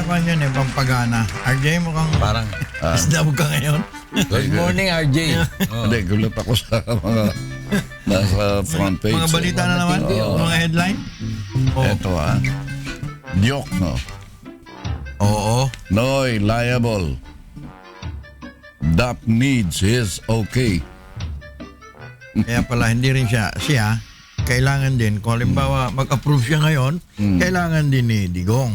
kwan yun eh, pampagana. RJ, mukhang Parang, isdab ka ngayon. good morning, RJ. Oh. Hindi, gulat ako sa mga nasa front page. Mga balita na naman, mga headline. Ito Diok, no? Oo. Noy, liable. Dap needs his okay. Kaya pala, hindi rin siya, kailangan din, kung halimbawa mag-approve siya ngayon, kailangan din ni Digong.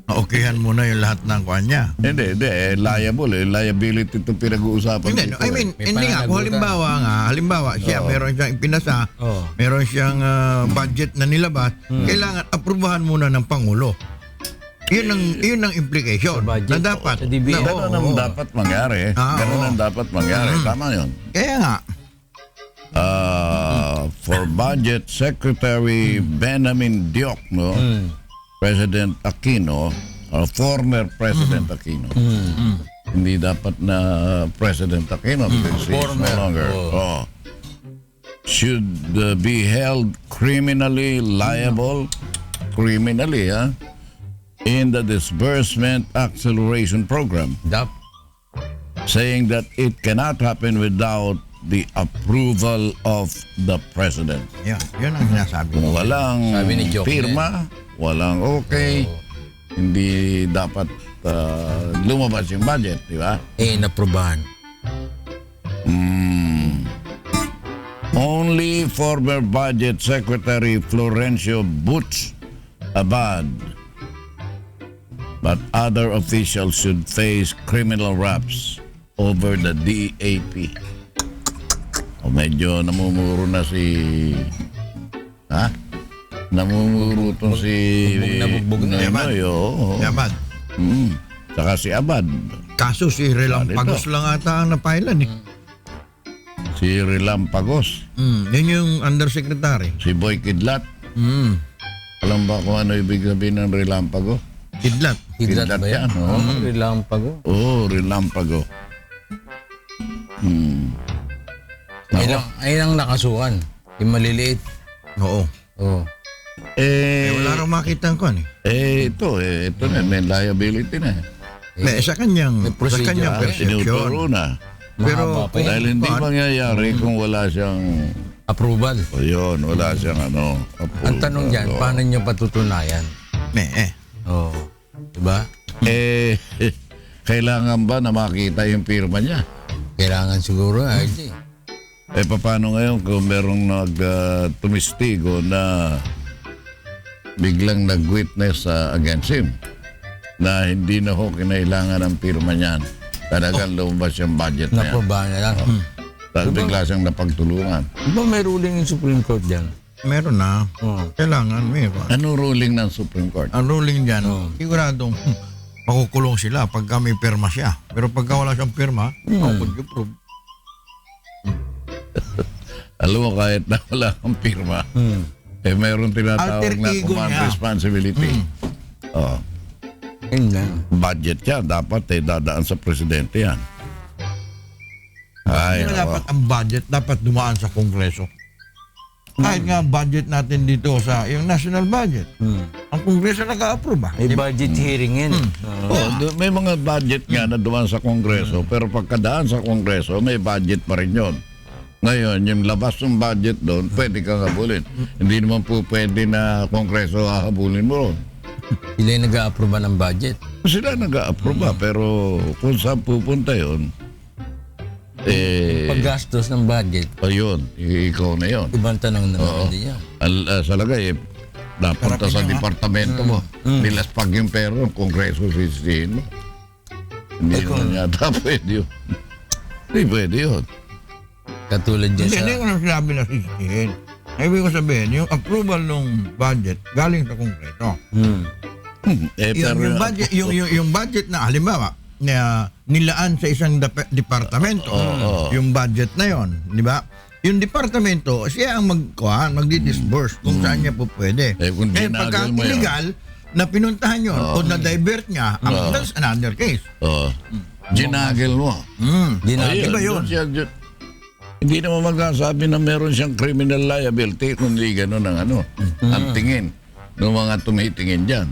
Okayhan muna yung lahat ng kwan niya. Hindi, liable. Liability ito pinag-uusapan. Hindi, dito, I mean, hindi nga, kung halimbawa siya, meron siyang ipinasa, meron siyang budget na nilabas, kailangan aprubahan muna ng Pangulo. Yun ang implication. Budget, Na dapat. sa DBM. Ganun ang dapat mangyari. Ganun ang dapat mangyari. Tama yun. Kaya nga. For Budget Secretary Benjamin Diok, no? President Aquino, or former President Aquino. Hindi dapat na President Aquino because he's no longer. Should be held criminally liable, in the Disbursement Acceleration Program, Dap. saying that it cannot happen without the approval of the President. Yun ang sinasabi. Kung walang Sabi ni Joke pirma, walang okay, hindi dapat lumabas yung budget, di ba? Inaprobahan. Only former Budget Secretary Florencio Butch Abad, but other officials should face criminal raps over the DAP. O medyo namumuro na namumuro to si Nabugbog na. Noy, oo. Abad. Saka si Abad. Kaso si Relampagos lang ata ang napailan eh. Si Relampagos. Yun yung undersecretary. Si Boy Kidlat. Alam ba kung ano ibig sabihin ng Relampago? Kidlat. Hidrat ba yan? Oo. Relampago. Oo, Relampago. Ayun ang nakasukan. Yung maliliit. Oo. Oh. Wala raw makita ko Ito na, may liability na. Sa kanyang procedure. perception. Tinuturo na. Pero Mahaba pa yan. Dahil hindi mangyayari kung wala siyang, Approval. wala siyang approval. Ang tanong dyan, paano nyo patutunayan? Oh. Diba? Kailangan ba na makita yung pirma niya? Kailangan siguro, RJ. Paano ngayon kung merong tumistigo na biglang nag-witness against him na hindi na ho kinailangan ang pirma niyan. Talagang lumabas yung budget na yan. Naprobahan na lang. Dahil bigla siyang napagtulungan. Diba may ruling yung Supreme Court dyan? meron na. Kailangan meron. Ano ruling ng Supreme Court? Ang ruling dyan, siguradong makukulong sila pagka may pirma siya. Pero pagka wala siyang pirma, how could you prove? Alam mo, kahit na wala kang pirma, mayroon tinatawag Alter na ego command niya. responsibility. Yun lang. Budget yan, dapat dadaan sa presidente yan. Ay, Hindi dapat ang budget dapat dumaan sa Kongreso. Kahit nga budget natin dito sa yung national budget. Ang Kongreso nag-a-approve ba? May budget hearing yan. may mga budget nga na dumaan sa Kongreso, pero pagkadaan sa Kongreso, may budget pa rin yun. Ngayon, yung labas ng budget doon, pwede kang habulin. Hindi naman po pwede na Kongreso hahabulin mo ron. Sila yung nag-a-approve ng budget. Sila nag-a-approve pero kung saan pupunta yun, Paggastos ng budget, ayun, ikaw na yun. ibang tanong naman din yan. Sa lagay, napunta sa departamento mo. Nilaspag yung pera ng Kongreso sisihin mo. Hindi naman yata pwede yun. Hindi pwede yun. Katulad dyan Hindi, sa... hindi ko na sinabi na sisihin. Ibig ko sabihin, yung approval ng budget galing sa Kongreso. Yung budget, yung budget na halimbawa, na nilaan sa isang departamento, yung budget na yon, di ba? Yung departamento, siya ang magdi-disburse kung saan niya po pwede. Kung pagka ginagol mo illegal, na pinuntahan yun o na-divert niya, that's another case. Ginagel mo. Ginagel. Iba yun. Hindi naman magkasabi na meron siyang criminal liability kundi gano'n ang ang tingin ng mga tumitingin dyan.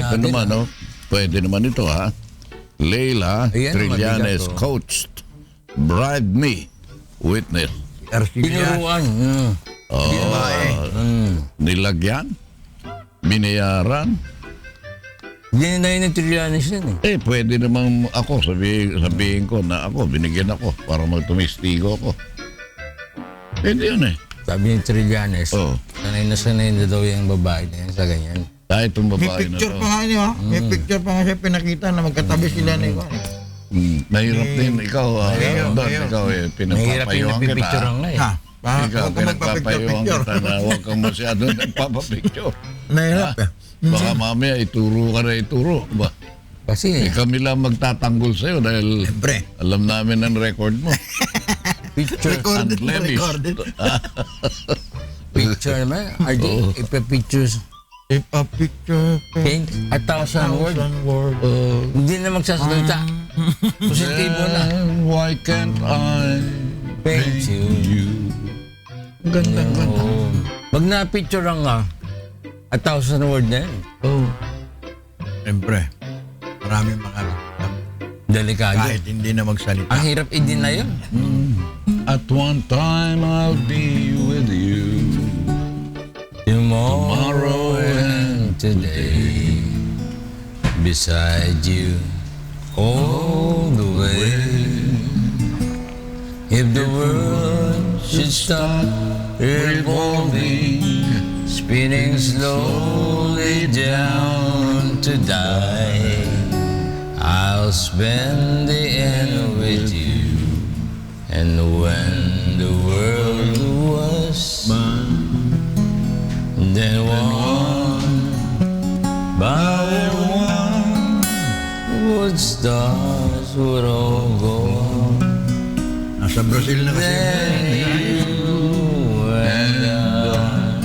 ito natin, naman, no? Pwede naman ito, ha? Leila Ayan, Trillanes mabigat, oh. coached Bribe Me Witness. Arcelias. Tinuruan. Nilagyan, binayaran. Gininayin ng Trillanes yan eh. Pwede namang ako, sabihin ko na ako, binigyan ako para magtumistigo ako. Pwede yun eh. Sabi ni Trillanes, Oo. sanay na daw yung babae na yan sa ganyan. Kahit itong May babae na picture to. pa nga niya, May picture pa nga siya pinakita na magkatabi sila na ikaw. Mahirap din ikaw, Don, ikaw Mahirap yung pinapapayuhan kita. napipicturean nga eh. Ha? Ikaw Huwag ka pinagpapayuhan magpapicture-picture. kita na huwag kang masyado nagpapapicture. Nahirap eh. Baka mamaya ituro ka na ituro. Ba? Kasi Kami lang magtatanggol sa'yo dahil Siyempre. alam namin ang record mo. picture, Recorded na Unblemished. recorded. picture naman. RJ, ipa-pictures. If a picture Paint 1,000 word. word. Hindi na magsasalita. Positibo na. Why can't I Paint you. Ganda. Oo. Pag na-picture ang 1,000 word na yan. Siyempre. Maraming mga Delikado. kahit hindi na magsalita. Ang hirap i-deny yun. At one time I'll be with you. Tomorrow and today, beside you, all the way. If the world should stop revolving, spinning slowly down to die, I'll spend the end with you. And when the world was then one by one would stars would all go on. Nasa Brazil na kasi. Then you and I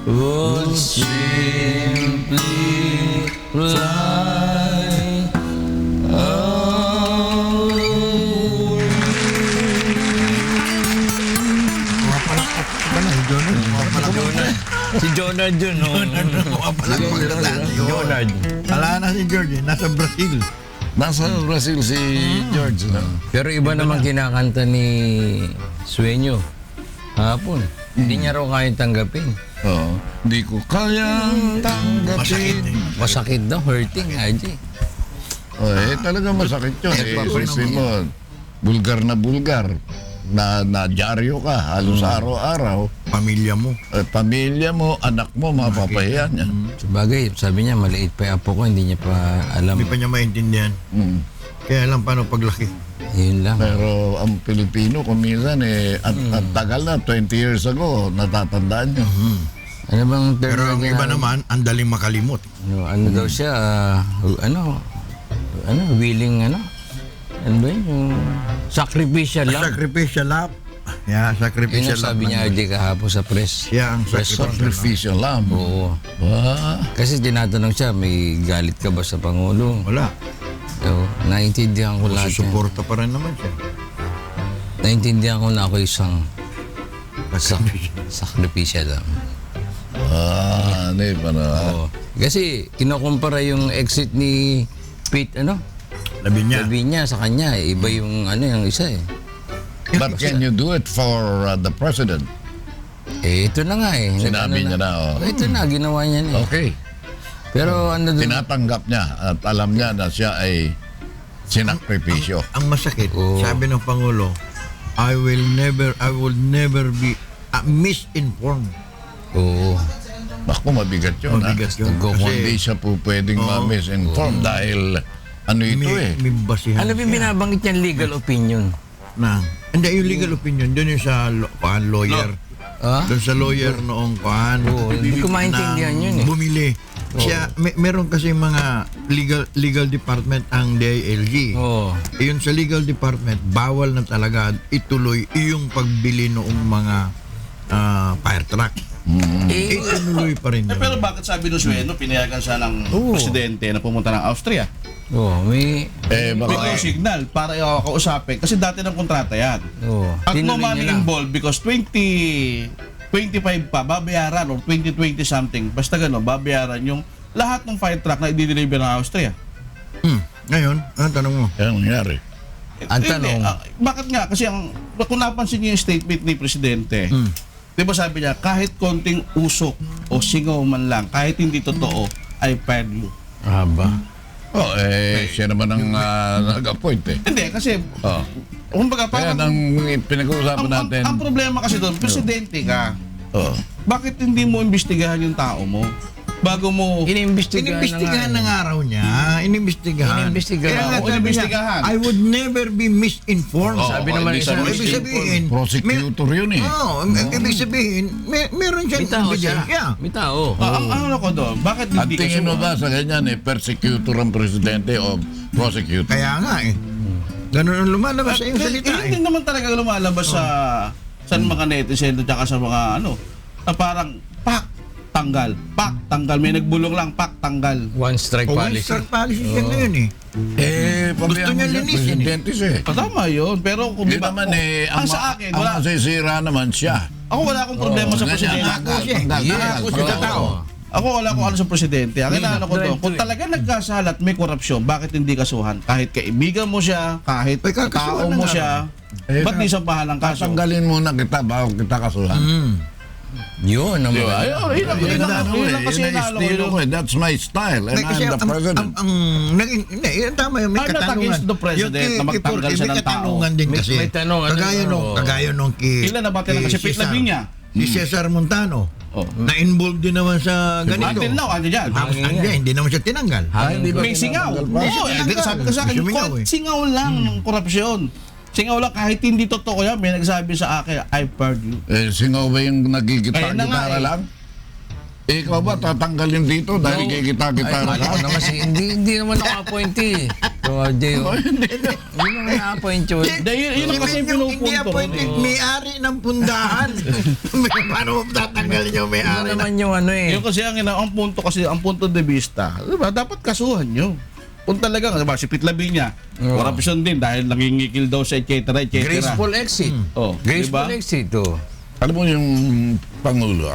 would simply fly away. Mapalakpak ba na? Jonah? Mapalakpak. Si Jonah dun, no? Mapalakpak na tayo. Jonah. Wala na si George, nasa Brazil. Nasa Brazil si George. No? Pero iba naman kinakanta ni Sueño hapon. Hindi niya raw kayang tanggapin. Oo. Hindi ko kayang Masakit tanggapin. eh. Masakit daw, hurting, RJ. Talaga masakit yun. Isipin mo, bulgar na bulgar. Na dyaryo ka, halos araw-araw. Pamilya mo. Pamilya mo, anak mo, mapapahiyan niya. Sabagay, sabi niya, maliit pa yung apo ko, hindi niya pa alam. Hindi pa niya maintindihan. Kaya alam paano paglaki. Yun lang. Pero ang Pilipino, kung minsan, at tagal na, 20 years ago, natatandaan niyo. Ano bang term Pero na ang iba naman, ang daling makalimot. ano daw siya, willing, ano ba yun? Yung sacrificial lang. Sacrificial love. Yeah, Yun sacrificial ang love. sabi niya, RJ, kahapon sa press. Yeah, ang Press Sacrificial lamb. Oo. Ah, Kasi tinatanong siya, may galit ka ba sa Pangulo? Wala. So, naintindihan ko lahat yan. Susuporta pa rin naman siya. Naintindihan ko na ako isang sakripisya lang. ano yun pa na. Oo. Kasi kinukumpara yung exit ni Pete, Labi niya. sabi niya sa kanya, iba yung yung isa eh. But can you do it for the president? Ito na nga eh. Sinabi niya na, Ito na, ginawa niya na eh. Okay. Pero doon? Tinatanggap niya at alam niya na siya ay sinakripisyo. Ang masakit, Oo. sabi ng Pangulo, I will never be misinformed. Oo. Naku, mabigat yun. Mabigat yun. Kung hindi siya po pwedeng ma-misinform dahil ano ito May basihan Ano yung siya binabanggit niyang legal opinion? na. Hindi, yung legal opinion, doon yung sa lawyer. Ah? Doon sa lawyer noong Oo, hindi ko maintindihan yun eh. Bumili. Siya, meron kasi mga legal department ang DILG. Oo. Yun sa legal department, bawal na talaga ituloy yung pagbili noong mga fire truck. Ituloy pa rin yun. Pero bakit sabi ng Sueno, pinayagan siya ng presidente na pumunta ng Austria? May... Eh, May baka, signal para kausapin. Kasi dati ng kontrata yan. Oo. At no Tinuloy money niya lang. involved because 2025 pa, babayaran or 2020 something. Basta gano'n, babayaran yung lahat ng fire truck na i-deliver ng Austria. Ngayon, ang tanong mo. Yan ang nangyari. Ang Hindi, tanong, bakit nga? Kasi kung napansin niyo yung statement ni Presidente, di ba sabi niya, kahit konting usok o singaw man lang, kahit hindi totoo, I fire you. Siya naman ang nag-appoint eh. Hindi, kasi, Oh. kumbaga, Kaya parang, ang pinag-uusapan natin. ang problema kasi doon, Presidente ka, Oh. bakit hindi mo imbestigahan yung tao mo? Bago mo... Inimbestigahan ng araw niya. Inimbestigahan. Inimbestigahan. Kaya nga Oo, sabi niya, inimbestigahan. I would never be misinformed. Oo, sabi naman ibig isang sabihin, ibig sabihin, prosecutor yun eh. ibig sabihin, meron siyang may tao siya. ebidensya. May tao. ang ano ko doon, bakit Ang hindi ka tingin mo sumuha? ba sa ganyan eh, persecutor ang presidente o prosecutor? Kaya nga eh. Ganun ang lumalabas sa iyong salita eh. Hindi naman talaga lumalabas sa mga netizen at saka sa mga ano, na parang tanggal, tanggal. May nagbulong lang, tanggal. One strike policy. One-star policy siya ngayon eh. Gusto niya linisin eh. presidente siya eh. Tama yun, pero kung Hindi di ba, naman eh, ang sa akin, ang wala, masisira naman siya. ako wala akong problema sa Ganyan, presidente. Ako siya. tanggal. Ako siya sa tao. Ako wala akong ano sa presidente. Ang inaano ko doon, kung talaga nagkasalat, may korupsyon, bakit hindi kasuhan? Kahit kaibigan mo siya, kahit Ay, kakasuhan tao na mo nga. siya, ba't di sa pahalang kaso? Tanggalin muna kita bago kita kasuhan. Yun ang Di ba? mga. Yun lang kasi Yun ang inaano ko estilo yun. ko eh. That's my style. And Kasi I'm the president. hindi, yun tama yun, may I'm not katanungan. against the president Yung na magtanggal siya may ng tao. katanungan din May- kasi. may tanong, ano, Kagaya nung Ilan na ba tinang kasi Cesar. pitlabi niya? Si Cesar Montano. Oh. Na-involved din naman sa ganito. Until now, ano dyan? Hindi naman siya tinanggal. Hangin ko. May singaw. Tinanggal pa. Oo, di ka sabi ko sa akin, May singaw kahit eh. singaw lang ng korupsyon. Singaw lang, kahit hindi totoo yan, may nagsabi sa akin, I heard you. Singaw ba yung Ayun na nga nagigitara-gitara eh. lang? Ikaw ba tatanggalin dito dahil gigita-gitara Ako ka? naman hindi naman ako-appointee. So, Jay, hindi naman na-appoint yun. Yun ang kasi Hindi pinupunto. appointed, may-ari ng pundahan. Paano mo tatanggalin yung Ano may-ari naman yung ano eh. Yung kasi ang punto de vista, diba, dapat kasuhan nyo. Kung talagang, diba, si Pitlabi niya, korupsyon din dahil nangingikil daw sa etc. Graceful exit. Oh, Graceful diba? exit, oh. Alam mo yung Pangulo,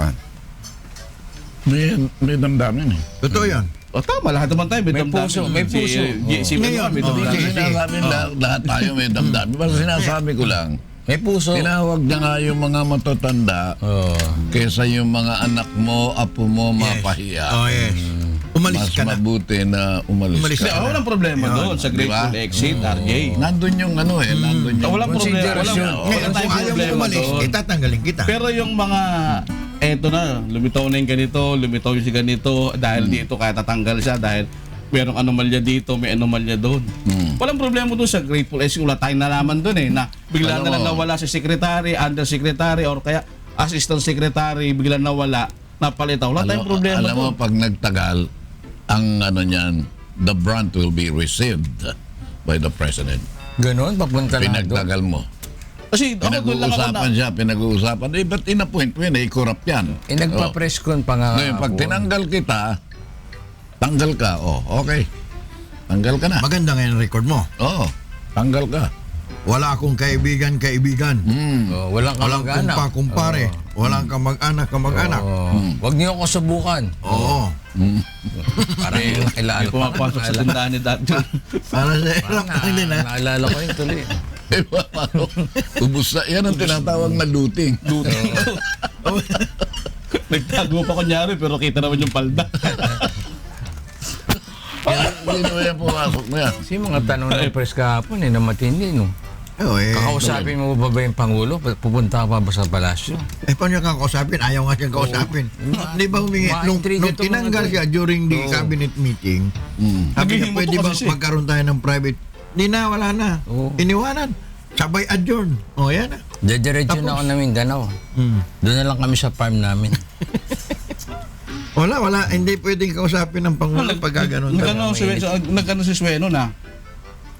may damdamin eh. Totoo yan. O tama, lahat naman tayo may May damdamin. puso, may puso. Si Ngayon, may Hindi damdamin. sinasabi lahat tayo may damdamin. Basta sinasabi ko lang, May puso. tinawag niya nga yung mga matatanda Oh. kesa yung mga anak mo, apo mo, mapahiya. Oh, yes. Umalis Mas ka na. mabuti na umalis Umalis ka. Hindi, walang problema doon sa Diba? Grateful Exit, RJ. Nandun yung ano eh, nandun yung... Walang problema. Consideration. Wala Ngayon, tayong kung ayaw mo problema umalis, doon. tatanggalin kita. Pero yung mga, eto na, lumitaw na yung ganito, lumitaw yung si ganito, dahil dito kaya tatanggal siya, dahil merong anomalya dito, may anomalya doon. Walang problema doon sa Grateful Exit. Wala tayong nalaman doon eh, na bigla Alam na lang mo. nawala si secretary, undersecretary, or kaya assistant secretary, bigla nawala, napalitaw. Wala tayong problema alam mo, doon. pag nagtagal, ang ano niyan, the brunt will be received by the president. Ganon, papunta na doon. Pinagtagal mo. Kasi ako doon lang ako na, Pinag-uusapan siya, pinag-uusapan. Eh, ba't in-appoint mo yun? Eh, corrupt yan. Eh, nagpa-press con pa nga. Ngayon, pag ako. tinanggal kita, tanggal ka. Oh, okay. Tanggal ka na. Maganda ngayon ang record mo. Oo, tanggal ka. Wala akong kaibigan. Oh, walang Walang kamag-anak. kumpare. Walang kamag-anak. Oh. Huwag niyo ako subukan. Oo. Parang yung kilala may pumapasok sa tindahan ni Dad John. Para sa hirap lang din ha. Naalala ko yung tuloy. Eh, paano? Ubus na. Yan ang tinatawag na looting. Nagtago pa kunyari, pero kita naman yung palda. Hindi naman yan pumasok na yan. Kasi mga tanong ng press kahapon na matindi, no? Kakausapin mo ba yung Pangulo? Pupunta ka pa ba sa palasyo? Paano niya kakausapin? Ayaw nga siyang kausapin. Di ba humingi? Nung Ma-intrigue itong tinanggal mga siya during the cabinet meeting, sabi niya, Naghihimo pwede to ba kasi siya. magkaroon tayo ng private? Di na, wala na. Oo. Iniwanan. Sabay adjourn. O, yan na. Diretso na ako na Mindanao. Doon na lang kami sa farm namin. Wala. Hindi pwedeng kausapin ng Pangulo pag gano'n. Nagano si Sueno na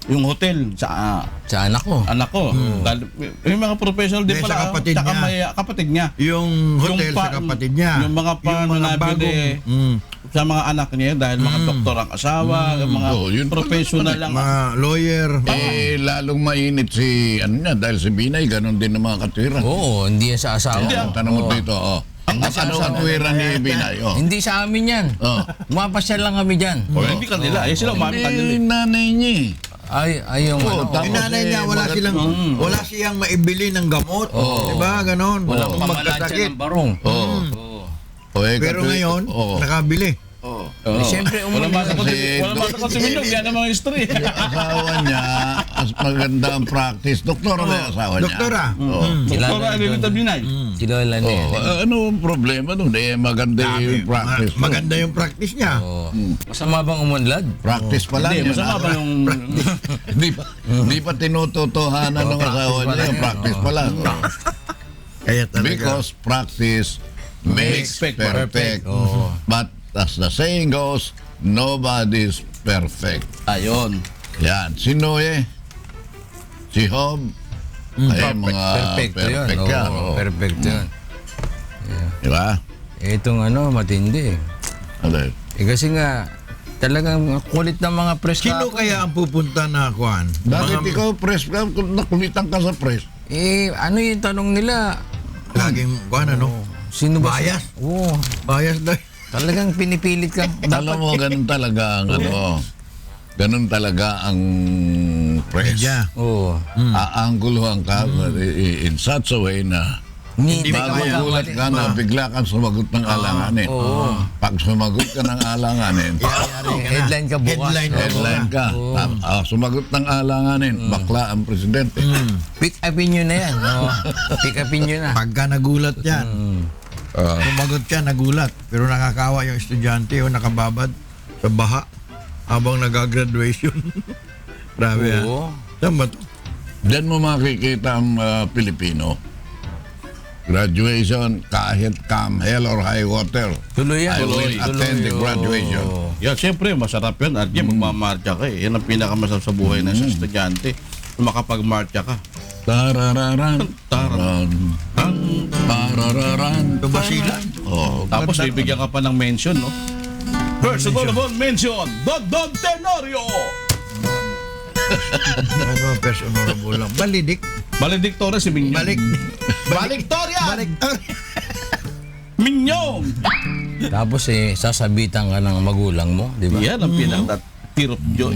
yung hotel sa Sa anak ko. anak ko. Dahil yung mga professional din Hindi, pala. sa kapatid tsaka niya. may kapatid niya. Yung hotel Yung sa kapatid niya. Yung mga paano na bagong, sa mga anak niya dahil mga doktor ang asawa, yung mga Oo, yun pala professional lang. mga lawyer. Lalong mainit si, ano niya, dahil si Binay, ganun din ang mga katwiran. Oo, hindi yan sa asawa. Hindi, Tanong mo dito, Ano ang tuwiran ni Binay? Oh. Hindi sa amin yan. Oh. Mapasyal lang kami dyan. Hindi kanila. Sila umami kanila. Hindi nanay niya. Ay yung Oh, ano. tama. Yung nanay niya, wala siyang maibili ng gamot. Diba, ganon? Wala kang Pamalansya magkasakit. ng barong. Oh. Oh, Pero ngayon, nakabili. Eh, siyempre, Walang basa ko Kasi- si Minyong. Yan ang mga history. Yung asawa niya, as maganda ang practice. Doktora ba yung asawa niya? Doktora. Doktora Adelita Binay. Kilala niya. Ano ang problema nun? Maganda yung practice. Maganda yung practice niya. Masama bang umunlad? Practice pa lang Hindi, yun. masama ba yung... Hindi pa tinutotohanan ng asawa niya. Yung practice pa lang. Kaya talaga. Because practice makes perfect. But as the saying goes, nobody's perfect. Ayun. Yan. Si Noe, si Job, ay mga Perfecto yun. perfect yan. Oo, Oh. perfecto yun. Diba? Itong ano, matindi. Ano? Kasi nga, talagang kulit ng mga press Sino kahapon. kaya ang pupunta na kuhan? Bakit ikaw press ka? Nakulitan ka sa press. Ano yung tanong nila? Laging kuhan, ano? Sino ba? Bias? Oo. Bias daw. Talagang pinipilit ka. Alam mo, ganun talaga ang ano. Ganun talaga ang press. Media. Oo. Aanguluhan ka in such a way na Hindi magugulat ka na bigla kang sumagot ng alanganin. Pag sumagot ka ng alanganin, Headline ka bukas. headline ka. Sumagot ng alanganin, bakla ang presidente. Pick opinion na yan. Oo. Pick opinion na. Pagka nagulat yan, sumagot siya, nagulat. Pero nakakawa yung estudyante o nakababad sa baha habang nag-graduation. Grabe Oo. Saan ba to? Diyan mo makikita ang Pilipino. Graduation, kahit come hell or high water, Tuloy yan. I will attend the graduation. Yan, siyempre, masarap yan. At yan, magmamarcha ka eh. Yan ang pinakamasarap sa buhay ng isang estudyante. Makapag-marcha ka. Tarararan, taran, tarararan, Tubasilan. Oh, Tapos bibigyan ka pa ng mention, no? First honorable mention, Don Tenorio! Ano, first honorable lang. Balidik. Valedictoria si Minyong. Valedictoria! Minyong! Tapos sasabitan ka ng magulang mo, di ba? Yan ang pinaka-tirop joy.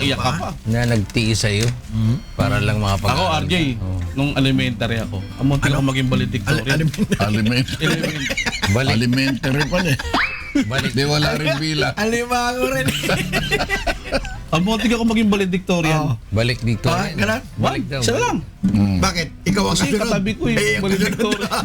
Iyak ka pa. Na nagtiis sa'yo para lang makapag- Ako, RJ, nung elementary ako, amunti ako maging valedictorian. Balik. Alimentary pala eh. Balik. Di wala rin bila. Alimango rin. Amunti ako maging valedictorian. Balik dito. Ganun? Balik daw. Siya lang. Bakit? Ikaw ang Kasi kasunod. katabi ko Eh, yung ang valedictorian.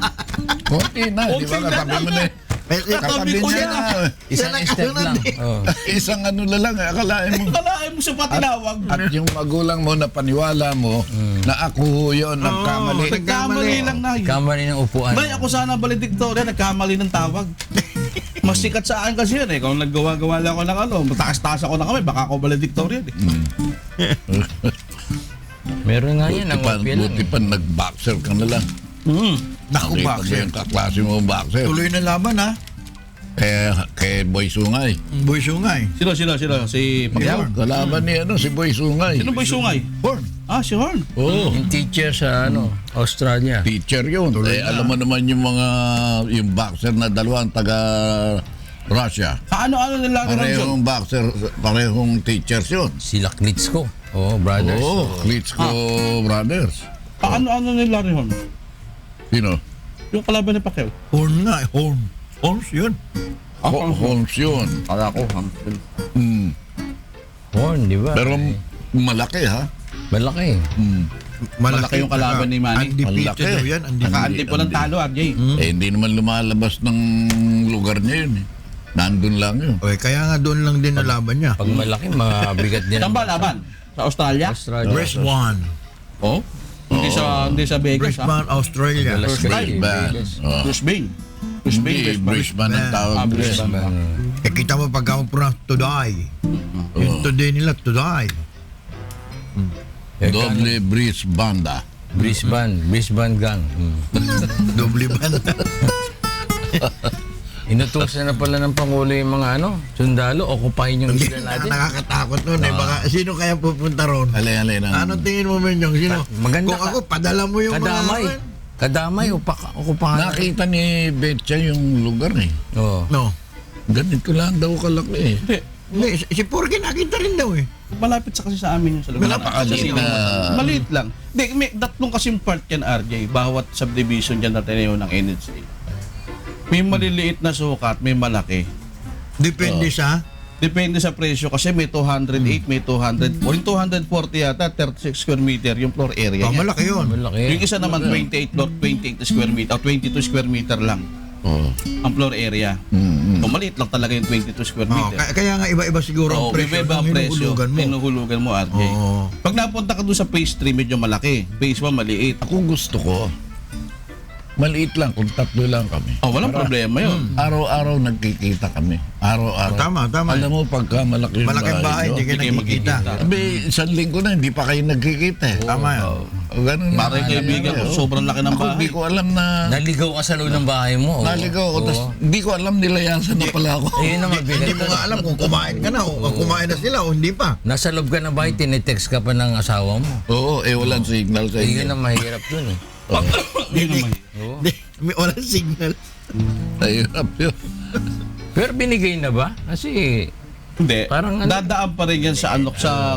Konti na, di ba? Katabi mo na eh. Katabi ko niya yan. na. Isang step lang. Oh. Isang ano na lang, akalain mo. Kalahin mo siya pa tinawag. At yung magulang mo na paniwala mo na ako ho yun, nagkamali. Nagkamali lang na. Kamali ng upuan. Bay, ako sana valedictorian, nagkamali ng tawag. Mas sikat sa akin kasi yun eh. Kung naggawa-gawa lang ako ng ano, matakas-taas ako na kami, baka ako valedictorian eh. Meron nga yan. Ang opia lang. Buti pa nag-boxer ka na lang. Naku, Nakita mo boxer. yung kaklase mo boxer. Tuloy na laban, ha? Kay Boy Sungay. Boy Sungay. Sino? Si Pacquiao? Kalaban ni si Boy Sungay. Sino ba yung sungay? Horn. Ah, si Horn. Oo. Yung teacher sa Australia. Teacher yun. Alam mo naman yung boxer na dalawang taga Russia. Ano nila rin yun? Parehong boxer, parehong teachers yun. Sila Klitschko. Brothers. Oo, Klitschko Brothers. Ano nila rin Horn? Sino? Yung kalaban ni Pacquiao. Horn nga, Horn. Horns yun. Holmes yun. Kala ko, Hamilton. Horn, di ba? Pero malaki ha. Malaki. Malaki yung kalaban ni Manny. Undefeated Malaki. daw yan. Nakaanti po ng talo, RJ. Hindi naman lumalabas ng lugar niya yun. Nandun lang yun. Okay, kaya nga doon lang din nalaban niya. Pag malaki, mabigat din. Saan ba laban? Sa Australia? Australia. Brisbane. Oo. Hindi sa Vegas, ha? Brisbane, Australia. Madalas First kayo, time. Vegas. Brisbane. Hindi, Brisbane ang tawag. Brisbane. Eh, kita mo pagka to die. Yung today nila, to die. Doble Brisbane. Brisbane Gang. Doble banda. Inutusan na pala ng Pangulo yung mga sundalo, okupayin yung Hindi isla natin. nakakatakot nun eh. Baka, sino kaya pupunta ron? Alay na. Ano tingin mo, Menyong? Sino? Maganda Kung ka. ako, padala mo yung Kadamay. mga... Kadamay, okupahan. Nakita ni Betcha yung lugar eh. Oo. No. Ganito lang daw kalaki eh. Hindi, si Porky nakita rin daw eh. Malapit sa kasi sa amin yung sa lugar. Napakaliit na- Maliit lang. Hindi, may tatlong kasing part yan, RJ. Bawat subdivision dyan na tinayo ng NHA. May maliliit na sukat, may malaki. Depende sa... Depende sa presyo kasi may 208, may 204. Yung 240 yata, 36 square meter yung floor area Oh, niya. malaki yun. Malaki. Yung isa naman 28 square meter o 22 square meter lang Oo. ang floor area. Mm-mm. So, maliit lang talaga yung 22 square Oh, meter. kaya nga iba-iba siguro ang Oo, presyo iba-iba ang ng presyo. hinuhulugan mo. Hinuhulugan mo, RJ. Oo. Pag napunta ka doon sa phase 3, medyo malaki. Phase 1, maliit. Ako gusto ko, maliit lang kung tatlo lang kami. Oh, walang problema yun. Araw-araw nagkikita kami. Araw-araw. Tama. Alam mo, pagka malaki yung Malaking bahay, nyo, hindi kayo hindi kayo nakikita. magkikita. Sabi, isang linggo na, hindi pa kayo nagkikita eh. Tama yan. O, ganun Para yung kaibigan ko, sobrang laki ng Ako, bahay. hindi ko alam na... Naligaw ka sa loob ng bahay mo. Oo. Naligaw ako, tas hindi ko alam nilayasan na pala ako. Ayun naman, Hindi mo nga alam kung kumain ka na o kumain na sila o hindi pa. Nasa loob ka ng bahay, tinitext ka pa ng asawa mo. Oo, walang signal sa Eh, yun inyo. ang mahirap dun eh. Yun naman. May walang signal. Ayun, yun. Pero binigay na ba? Kasi Hindi. Parang ano- Dadaan pa rin yan sa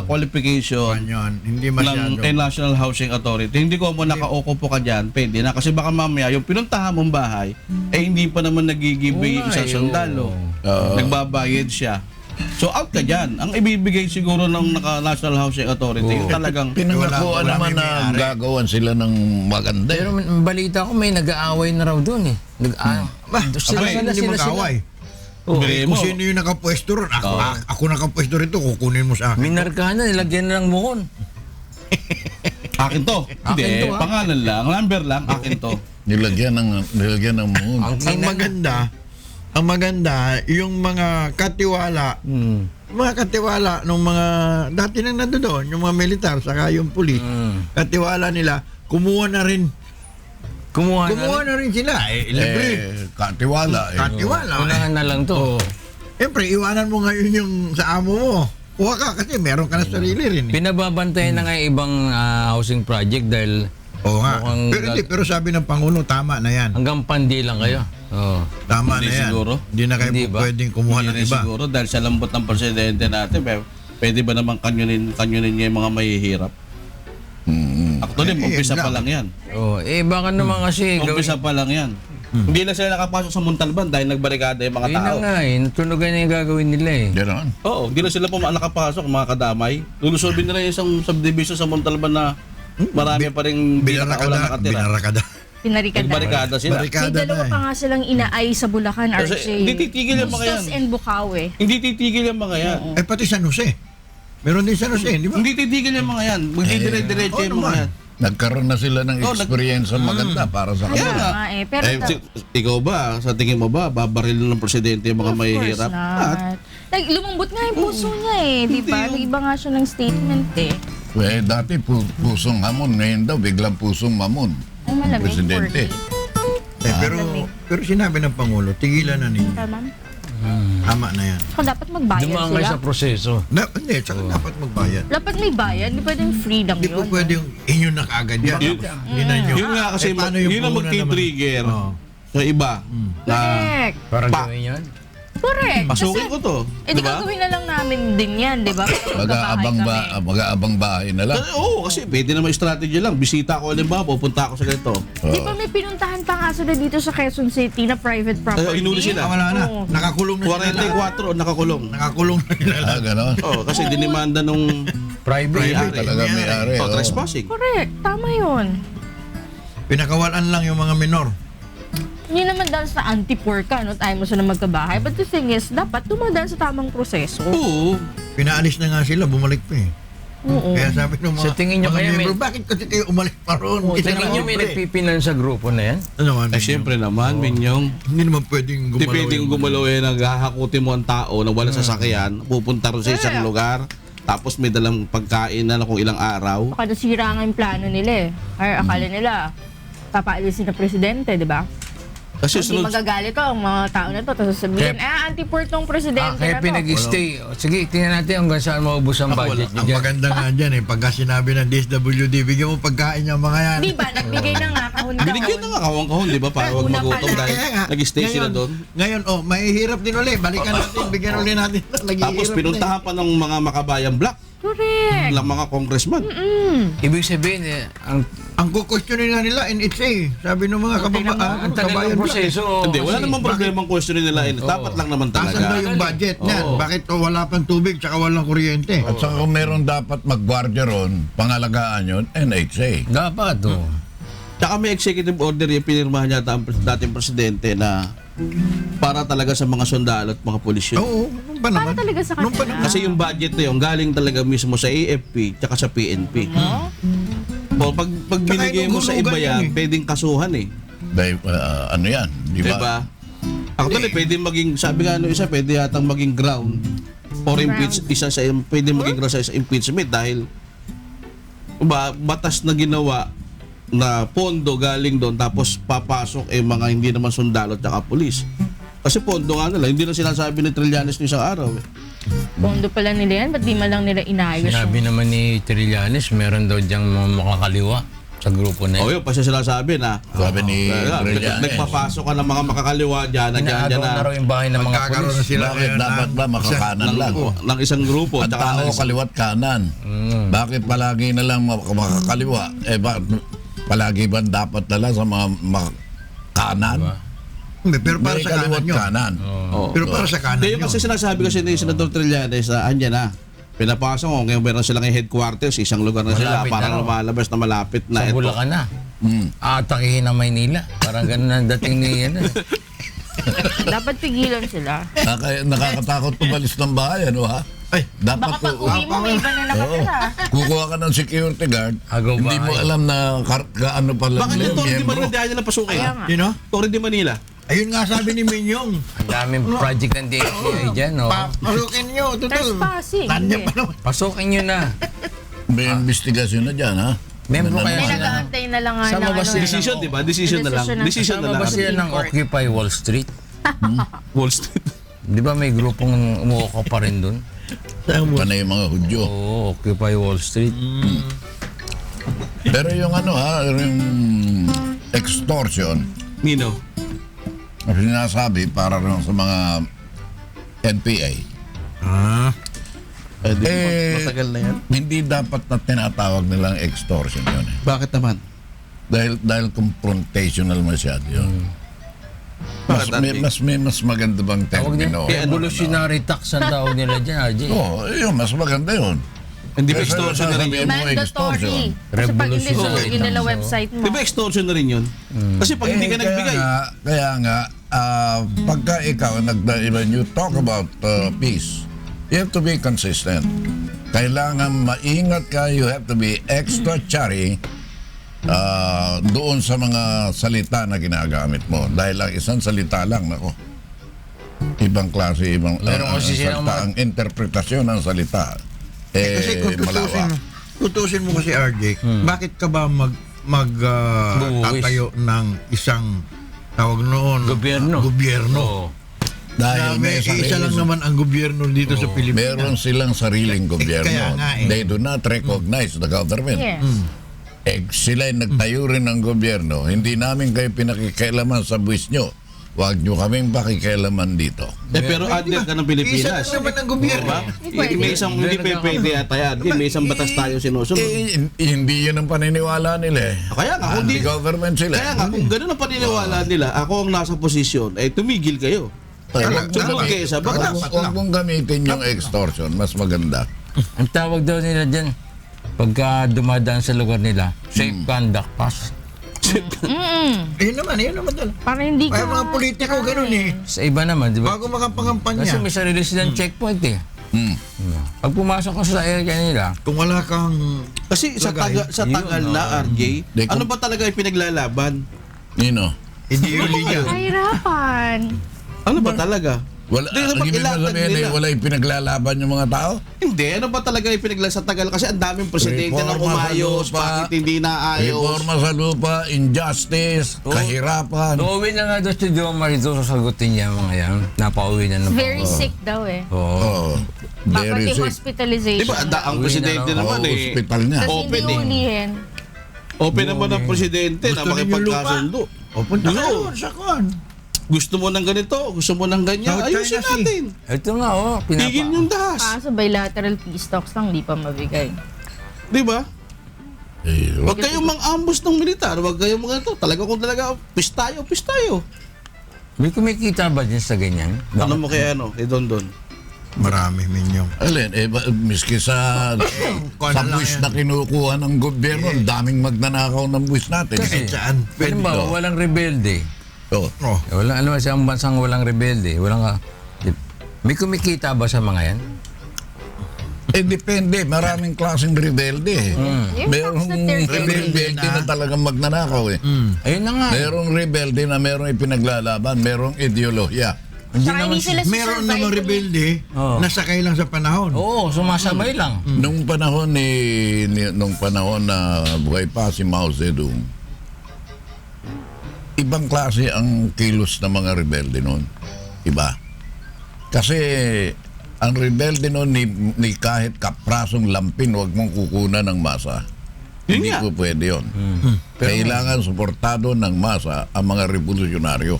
qualification Yun, hindi ng masyado. National Housing Authority. Hindi ko mo naka-occupy ka dyan, pwede na. Kasi baka mamaya, yung pinuntahan mong bahay, hindi pa naman nagigibay Oo nga isang eh, sundalo. oo. Nagbabayad siya. So out ka dyan. Ang ibibigay siguro ng National Housing Authority, yung talagang... Pinangakuan wala naman may na may-ari. gagawan sila ng maganda. Pero balita ko may nag-aaway na raw doon eh. Sila Hindi mag-away. Oh, Bire Kung mo. sino yung nakapwesto ron, ako nakapwesto rito, kukunin mo sa akin. minarkahan na, nilagyan na ng muhon. Akin to. Hindi, Akin to, ah. pangalan lang, number lang, akin to. Nilagyan ng moon. Ang Ang maganda, yung mga katiwala, nung mga, dati nang nandoon, yung mga militar, saka yung pulis, katiwala nila, kumuha na rin Kumuha na rin sila. Libre. Katiwala. Katiwala. Unahan na lang to. Siyempre, iwanan mo ngayon yung sa amo mo. Kuha ka kasi meron ka na sarili rin. Pinababantayan na nga yung ibang housing project dahil Oo nga. mukhang Pero sabi ng Pangulo, tama na yan. hanggang pandi lang kayo. Oh. Tama Hindi na yan. siguro. Hindi na kayo Hindi ba? pwedeng kumuha Hindi ng rin iba. siguro dahil sa lambot ng presidente natin, pwede ba naman kanyunin niya yung mga mahihirap? Actually, umpisa pa lang yan. Oh, baka naman kasi Umpisa pa lang yan. Hindi na sila nakapasok sa Montalban dahil nagbarikada yung mga Yun na tao. nga eh, natunugan na yung gagawin nila eh. Ganon. Oo, hindi na sila nakapasok, mga kadamay. Lulusobin nila yung isang subdivision sa Montalban na marami pa rin hindi nakatira. Binarakada. Pinarikada. Nagbarikada sila. May Barikada dalawa na pa nga silang inaay sa Bulacan, Kasi RJ. hindi titigil yung mga yan. Bustos and Bukawi. Hindi titigil yung mga yan. Pati San Jose. Meron din San Jose, di ba? Hindi titigil yung mga yan. Magdidire-diretso yung mga yan. Nagkaroon na sila ng experience maganda para sa Kaya Kaya kanila. nga eh. Pero Ikaw ba, sa tingin mo ba, babaril ng presidente yung mga of course mahihirap? not. Lumambot nga yung puso niya eh. Di ba? Nag-iba nga siya ng statement eh. Dati pusong hamon, ngayon daw biglang pusong mamon. Ay, malamig. Presidente. Pero sinabi ng Pangulo, tigilan na ninyo. Tama. Tama na yan. Kung dapat magbayad Dumaan kayo sila. sa proseso. Hindi, tsaka dapat magbayad. Dapat may bayad. Di pwedeng free lang Hindi po yun. pwedeng inyo na kaagad yan. Hindi na nyo. Yun nga kasi, paano yun ang puhunan magti-trigger naman? sa iba. Na, Correct. Para Pa- gawin yun. Correct. pasukin ko to. Di Diba? gagawin na lang namin din yan, di ba? Mag-aabang bahay na lang. Oo, kasi pwede naman strategy lang. Bisita ako halimbawa, pupunta ako sa ganito. Di ba may pinuntahan pa nga sila dito sa Quezon City na private property? inuli sila. Wala na. Oo. Nakakulong na sila. 44 nakakulong. Nakakulong na sila. Ganon. Oo, kasi dinimanda nung Private. may-ari. Talaga may-ari. Trespassing. Correct. Tama yun. Pinakawalan lang yung mga minor. Hindi naman dahil sa anti-poor ka, no? Tayo mo sila magkabahay. But the thing is, dapat dumadaan sa tamang proseso. Oo. Pinaalis na nga sila, bumalik pa eh. Oo. Kaya sabi ng mga, Sa tingin nyo mga kaya member, may- bakit kasi kayo umalis pa roon? Sa tingin nyo may nagpipinan sa grupo na yan? Ano naman? Eh, syempre naman, Minyong. Hindi naman pwedeng Hindi gumalaw. pwedeng gumalaw eh, naghahakutin mo ang tao na wala sasakyan, pupunta rin sa isang lugar, tapos may dalang pagkain na kung ilang araw. Baka nasira nga yung plano nila eh. Or akala nila, papaalisin na presidente, di ba? Kasi Hindi sunod, magagalit ko ang mga tao na to. Tapos sasabihin, anti-port tong presidente Kaya na to. pinag-stay. Sige, tingnan natin hanggang saan maubos ang budget niyo Ang dyan. maganda nga dyan pagka sinabi ng DSWD, bigyan mo pagkain yung mga yan. Di ba? Nagbigay na nga kahon-kahon. binigyan na nga kahon-kahon, di ba? Para Pero huwag una magutom pala. dahil Kaya nga, nag-stay sila ngayon- doon. Ngayon, mahihirap din ulit. Balikan natin, bigyan ulit natin. Tapos pinuntahan pa ng mga makabayang black, Correct. ng mga congressman. Ibig sabihin, Ang kukwestiyonin nga nila, NHA. Sabi ng mga ang tagal ng proseso. Hindi, wala kasi- namang problemang question nila. Dapat lang naman Asan talaga. daw yung budget niyan? Oo. Bakit wala pang tubig tsaka walang kuryente? At saka kung meron dapat mag-guardia ron, pangalagaan yun, NHA. Dapat, oh. Tsaka may executive order yung pinirmahan yata ang dating presidente na para talaga sa mga sundalo at mga pulis yun. Oo, nung pa naman. Para talaga sa Nung pa kanila. naman. Kasi yung budget na yun, galing talaga mismo sa AFP tsaka sa PNP. O, pag binigay mo sa iba inuhulugan yan, yun eh. pwedeng kasuhan eh. Dahil, ano yan, di ba? Diba? Actually, pwedeng maging, sabi nga isa, pwede yatang maging ground for pwede maging ground sa impeachment dahil batas na ginawa na pondo galing doon tapos papasok mga hindi naman sundalo at saka pulis. Kasi pondo nga nila, hindi na sinasabi ni Trillanes ng isang araw eh. Pondo pala nila yan, ba't di man lang nila inayos? Sinabi naman ni Trillanes, meron daw diyang mga makakaliwa sa grupo na O yun. yun, pa siya sinasabi na Sabi ni Trillanes. nagpapasok ka ng mga makakaliwa dyan na Inaagaw na raw yung bahay ng mga Magkakaroon na pulis. sila Bakit ngayon dapat ng- ba makakanan lang? ng isang grupo. Ang tsaka tao ng isang- kaliwat kanan. Bakit palagi na lang makakaliwa? Palagi ba dapat na lang sa mga kanan? Pero para May sa kanan kaliwat nyo. kanan. Oo. Pero para sa kanan Hindi, nyo. kasi sinasabi kasi ni Senator Trillanes na andyan na. Pinapasok ko, ngayon meron silang headquarters, isang lugar na sila, Malapit na parang raw. lumalabas na malapit na Sa ito. Bulacan na. Mm. Aatakihin ng Maynila. Parang ganun ang dating ni yan. Dapat pigilan sila. Nakakatakot tumalis ng bahay, ano ha? Ay, Dapat Baka pag uwi mo, may iba na nakatira. kukuha ka ng security guard, Agaw hindi mo bahay. alam na ano pala Bakit yung Torre de miyembro. Manila di ayaw nila pasukin? Kaya nga. you know? Torre de Manila. Ayun nga sabi ni Minyong. Ang daming project ng DFCI dyan, no? Pasukin nyo. Total. Trespassing. Nandiyan pa naman. Pasukin nyo na. May investigasyon na dyan, ha? Membro Ano kaya May naman? sila. nag-aantay na lang nga Sama ng ba sila? Decision, di ba? Decision na lang. Decision na Sama lang. ba sila ng Court. Occupy Wall Street? Wall Street. Di ba may grupong umuoko pa rin dun? Panay mga Hudyo. Oo, Occupy Wall Street. Pero yung ano ha, yung extortion, Nino. ang sinasabi para rin sa mga NPA, Di ba Eh, matagal na yan? hindi dapat na tinatawag nilang extortion yun. Bakit naman? Dahil confrontational masyado yun. Mas maganda bang Tawag termino? nila, evolutionary tax ang tawag nila dyan, RJ. Oo, yun, mas maganda yun. Hindi ba Kaya extortion na rin sasabihin yun? mo extortion. Mandatory. Kasi pag hindi Revolutionary sunod yun nila tax, website mo. Di ba extortion na rin yun? Kasi pag hindi ka nagbigay, Kaya nga, pagka ikaw, when you talk about peace, you have to be consistent. Kailangan maingat ka, you have to be extra chary doon sa mga salita na ginagamit mo. Dahil lang isang salita lang, nako. Ibang klase, ibang Meron kasi silang salita, ang interpretasyon ng salita. Kasi kung Malawak. tutusin mo kasi RJ, bakit ka ba Buwis. tatayo ng isang tawag noon? Gobyerno. Gobyerno. Oo. Dahil May may isa lang naman ang gobyerno dito sa Pilipinas. meron silang sariling gobyerno. Kaya nga eh. They do not recognize the government. Yes. Sila'y nagtayo rin ng gobyerno. Hindi namin kayo pinakikialaman sa buwis nyo. Huwag nyo kaming pakikialaman dito. pero under ka ng Pilipinas. Isa lang naman ang gobyerno. Diba? May isang, hindi pwede yata yan. May isang batas tayo sinusunod. Hindi yun ang paniniwala nila eh. Kaya nga, kung di- Anti-government sila. Kaya nga, kung gano'n ang paniniwala nila, ako ang nasa posisyon, tumigil kayo. Sunod kayo sa batas. Huwag mong gamitin yung extortion. Mas maganda. Ang tawag daw nila dyan, pagka dumadaan sa lugar nila, safe conduct pass. Yun naman talaga. Para hindi ka... Kaya mga politiko ganun eh. Sa iba naman, di ba? Bago makapangampanya. Kasi may sarili silang checkpoint eh. Hmm. Pag pumasok ka sa area nila, Kung wala kang... Kasi sa tagal na, RJ, ano ba talaga yung pinaglalaban? Nino? Hindi yung linya. Kahirapan. Ano ba talaga? Wala, Hindi, dapat ibig ilatag sabihin, nila. wala yung pinaglalaban yung mga tao? Hindi, ano ba talaga yung pinaglan sa tagal? Kasi ang daming presidente na Reforma sa umayos, lupa. bakit hindi naayos? Reforma sa lupa, injustice, kahirapan. Uuwi na nga doon si Jomar ito, sasagutin niya mga yan. Napauwi na ng Very sick daw eh. Oh, very Pati sick. hospitalization. Di ba, ang Uwi na presidente raw. naman Oh, eh. hospital niya. Tapos Open hindi eh. ulihin. Open naman ang presidente na Gusto ninyo lupa? makipagkasundo. O punta Gusto. kayo sa kuan. Gusto mo ng ganito, gusto mo ng ganyan, South ayusin China Sea. natin. Ito nga, Tigil yung dahas. Kaso bilateral peace talks lang, di pa mabigay. Di ba? Eh, Huwag kayong mang-ambus ng militar, huwag kayong mga ito. Talaga kung talaga, pis tayo. May kumikita ba din sa ganyan? Ano mo kay Don Don? Marami minyong. Alin, miski sa Kuha sa na lang buwis yan. na kinukuha ng gobyerno, ang daming magnanakaw ng buwis natin. Kasi, Saan? Pwede halimbawa, daw. walang rebelde. Oh. Oh, Walang, ano ba siyang bansang walang rebelde? May kumikita ba sa mga yan? Depende. Maraming klaseng rebelde. Yung Merong tax na rebelde na talagang magnanakaw eh. Ayun na nga. Merong rebelde na merong ipinaglalaban, merong ideolohiya. Tsaka hindi sila meron susurvive namang eh. rebelde Oh. na sakay lang sa panahon. Oo, sumasabay lang. Nung panahon nung panahon na buhay pa si Mao Zedong, ibang klase ang kilos ng mga rebelde noon. Iba. Kasi ang rebelde noon ni kahit kaprasong lampin, wag mong kukunan ng masa. Yun Hindi nga. po pwede yun. Kailangan suportado ng masa ang mga revolusyonaryo.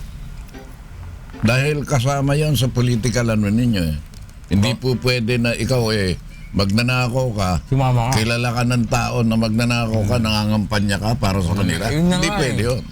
Dahil kasama yan sa political ano ninyo eh. Hindi po pwede na ikaw magnanakaw ka, Sumama ka. kilala ka ng tao na magnanakaw ka, nangangampanya ka para sa kanila. Yun na Hindi nga pwede eh. yun.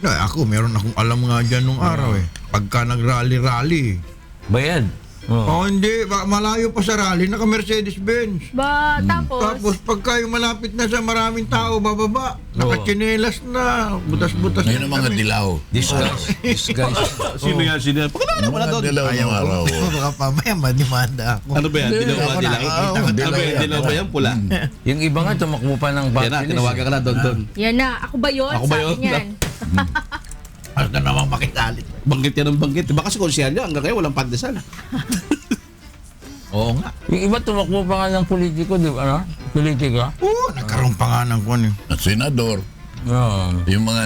Ay, ako, meron akong alam nga dyan nung araw eh. Pagka nag-rally-rally. Bayad. Oh, hindi. Malayo pa sa rally, naka-Mercedes-Benz. Ba, Tapos pagka yung malapit na sa maraming tao, bababa. Nakachinelas na. Butas-butas. Yun ang mga dilaw. Disguise. Disguise. Sino yan? Pakilala mo na Mga Don. dilaw ng araw. Baka pamaya madimanda ako. Ano ba yan? Dilaw ba? Ako Dilaw? nakikita ko Ano dilaw ba yan? yan. Dilaw ba yan? Pula? Yung iba nga, tumakbo pa ng Yan na, batteries. tinawagan ka na Don. yan na. Ako ba yun? Ako ba Sabi yun? niyan. Hasta namang makisalit. Banggit yan ng banggit. Diba kasi konsyal niya, hanggang ngayon walang pandesal. Oo nga. Yung iba tumakbo pa nga ng politiko, di ba? Ano? Politika. Oo, nagkaroon pa nga ng kwan eh. At senador, yung mga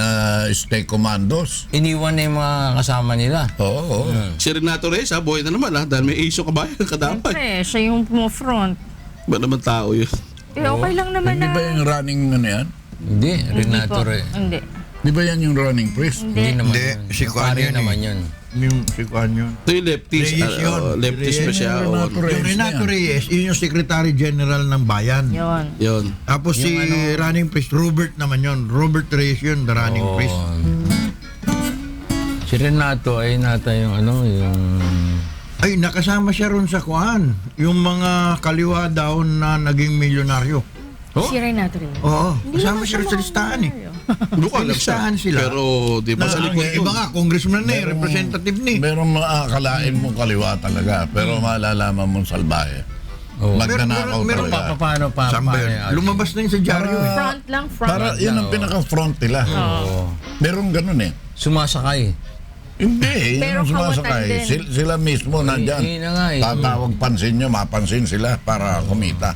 state commandos. Iniwan na yung mga kasama nila. Oo. Si Renato Reyes, buhay na naman dahil may issue kabayan, kadamay. Siyempre, siya yung front. Ba naman tao yun? Eh, okay lang naman Hindi na. ba yung running ano yan? Hindi, Hindi Renato po. Reyes. Hindi. Di ba yan yung running priest? Hindi naman Hindi, yun. si Kuan Pare yun naman eh. yun. Yung si Kwan yun. Ito yung leftist. Reyes yun. Leftist pa siya. Yung Renato Reyes. Yung Renato na yan. Reyes, yun yung Secretary General ng Bayan. Yun. Yun. Tapos si running priest, Robert naman yun. Robert Reyes yun, the running priest. Si Renato ay nata yung ano, yung... Ay, nakasama siya ron sa Kwan. Yung mga kaliwa daw na naging milyonaryo. Si Renato rin. Oo, Hindi kasama naman siya ron sa listahan eh. Hindi ko alam siya. Listahan sila. Pero di ba sa likod Iba nga, congressman na eh, representative ni. Meron makakalain mong kaliwa talaga, pero malalaman mong salbahe. Oh. Magnanakaw Meron talaga. Paano pa? Saan ba yun? Lumabas na yun sa dyaryo eh. Front lang, front. Para yun ang pinaka-front nila. Meron ganun eh. Sumasakay. Hindi, Pero yun ang kawatan sumasakay. din. Sila mismo nandyan. yun na nga eh. Tatawag pansin nyo, mapansin sila para kumita.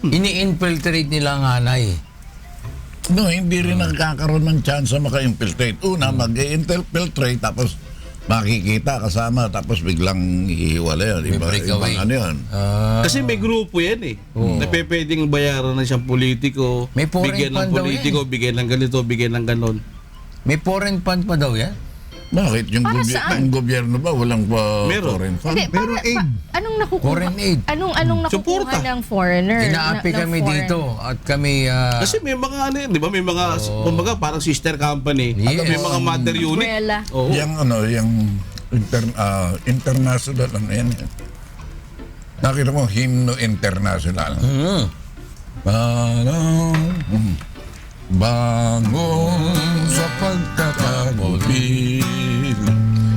Ini-infiltrate nila ang hanay. No, hindi rin nagkakaroon ng chance na maka-infiltrate. Una, mag-infiltrate, tapos makikita kasama, tapos biglang hihiwalay yun. May breakaway. Ibang ano yun. Kasi may grupo yan eh. Na pwedeng bayaran na siyang politiko. May foreign bigyan ng fund daw politiko, bigyan ng ganito, bigyan ng ganon. May foreign fund pa daw yan? Bakit? Yung, Para saan? yung gobyerno ba walang Meron. foreign fund? Hindi, Meron aid. anong nakukuha? Foreign aid. Anong nakukuha Suporta. ng foreigner? Inaapi ng kami foreign? dito at kami... Kasi may mga ano yun, di ba? May mga, kumbaga parang sister company. Yes. May mga mother unit. Umbrella. Oo. Yung ano, yung international, ano yan? Nakita mo, himno international. Bangon sa pagkakamuling.